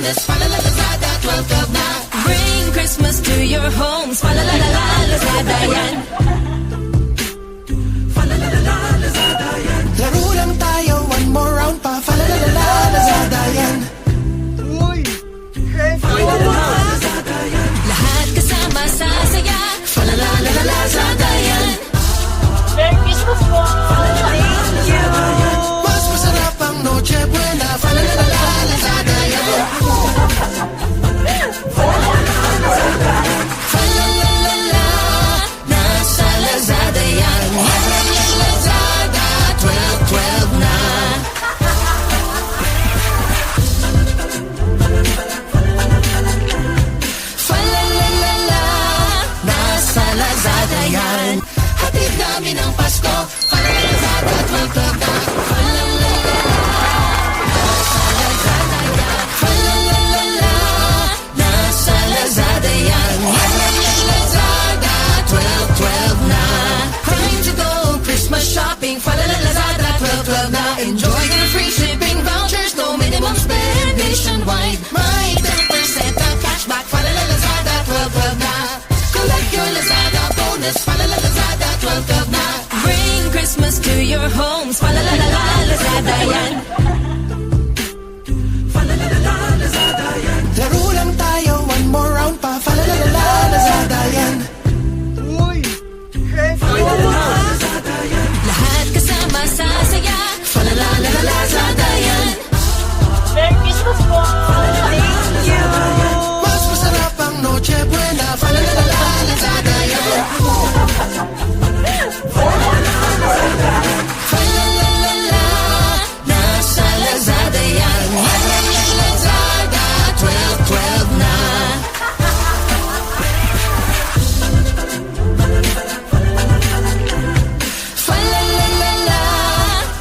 bonus. Fa la la Lazada, 12 na. Bring Christmas to your homes. Fa la la la la Lazada yan. Fa la la la Lazada yan. Laro lang tayo, one more round pa. Fa la la la Lazada yan. Uy! Hey, Fa la la la Lazada yan. Lahat kasama sa saya. Fa la la la Lazada yan. Merry Christmas po! Thank you! Mas masarap ang Noche Buena. Fa la la la Lazada yan. Fa la la la la, nasa Lazada yan. La la la Lazada, 12 na. Fa la la la la, nasa Lazada yan. Hatid namin ang Pasko. Fa la la Lazada, 12 na. Fa la la la la, nasa Lazada yan. Fa la la la la, nasa Lazada yan. La la la Lazada, 12 na. Time to go Christmas shopping. Fa la la Lazada, 12 na. Enjoy your free shipping vouchers, no minimum spend nationwide. My 10% na cashback. Fa la la Lazada, 12 na. Collect your Lazada bonus. Fa la la Lazada, 12 na. Bring Christmas to your homes. Fa la la la Lazada yan. Fa la la la Lazada yan. Laro lang tayo, one more round pa. Fa la la la Lazada yan. Uy! Hey, Fa la la la Lazada yan. Lahat kasama sa saya. Fa la la la Lazada yan. Merry Christmas po! Thank you! Mas masarap ang Noche Buena. Fa la la la Lazada yan. Fa la la la la, nasa Lazada yan. La la la Lazada, 12 na. Fa la la la la,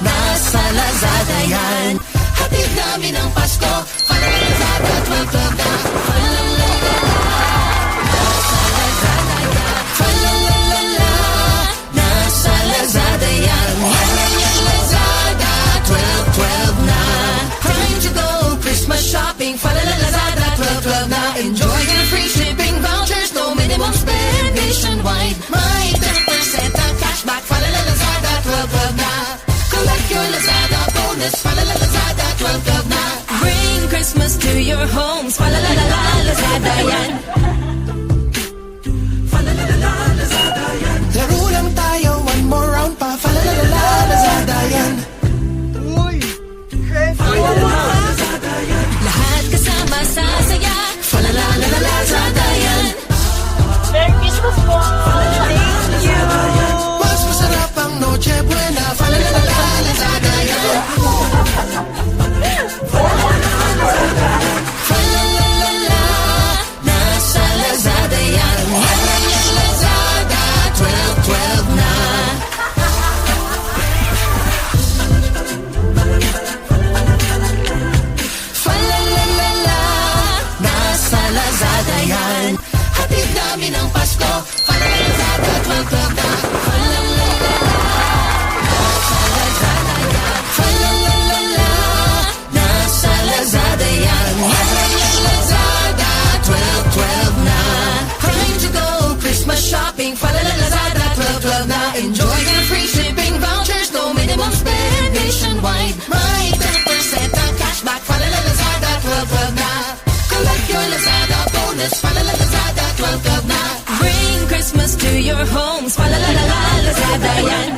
nasa Lazada yan. Hatid namin ang Pasko. Fa la la Lazada, 12 na. Fa la la la la, nasa Lazada yan. Fa la la la la, nasa Lazada yan. La la la Lazada, 12 na. Time to go Christmas shopping. Fa la la Lazada, 12 na. Enjoy your free shipping vouchers, no minimum spend nationwide. My 10% na cashback. Fa la la Lazada, 12 na. Collect your Lazada bonus. Fa la la Lazada, 12 na. Bring Christmas to your homes. Fa la la la Lazada yan. Fa la la la Lazada yan. Laro lang tayo, one more round pa. Fa la la la Lazada yan. Uy! Hey, Fa la la la Lazada yan. Lahat kasama sa saya. Fa la la la Lazada yan. Merry Christmas po! Thank you! Mas masarap ang Noche Buena. Fa la la la Lazada yan. Fa la la la la, nasa Lazada yan. La la la Lazada, 12 na. Fa la la la la, nasa Lazada yan. Hatid namin ang Pasko. Fa la la Lazada, 12 na. Fa la la la la, nasa Lazada yan. Fa la la la la, nasa Lazada yan. La la la Lazada, 12 na. Time to go Christmas shopping. Fa la la Lazada, 12 na. Enjoy your free shipping vouchers, no minimum spend nationwide. My 10% na cashback. Fa la la Lazada, 12 na. Collect your Lazada bonus. Fa la la Lazada, 12 na. Bring Christmas to your homes. Fa la la la Lazada yan.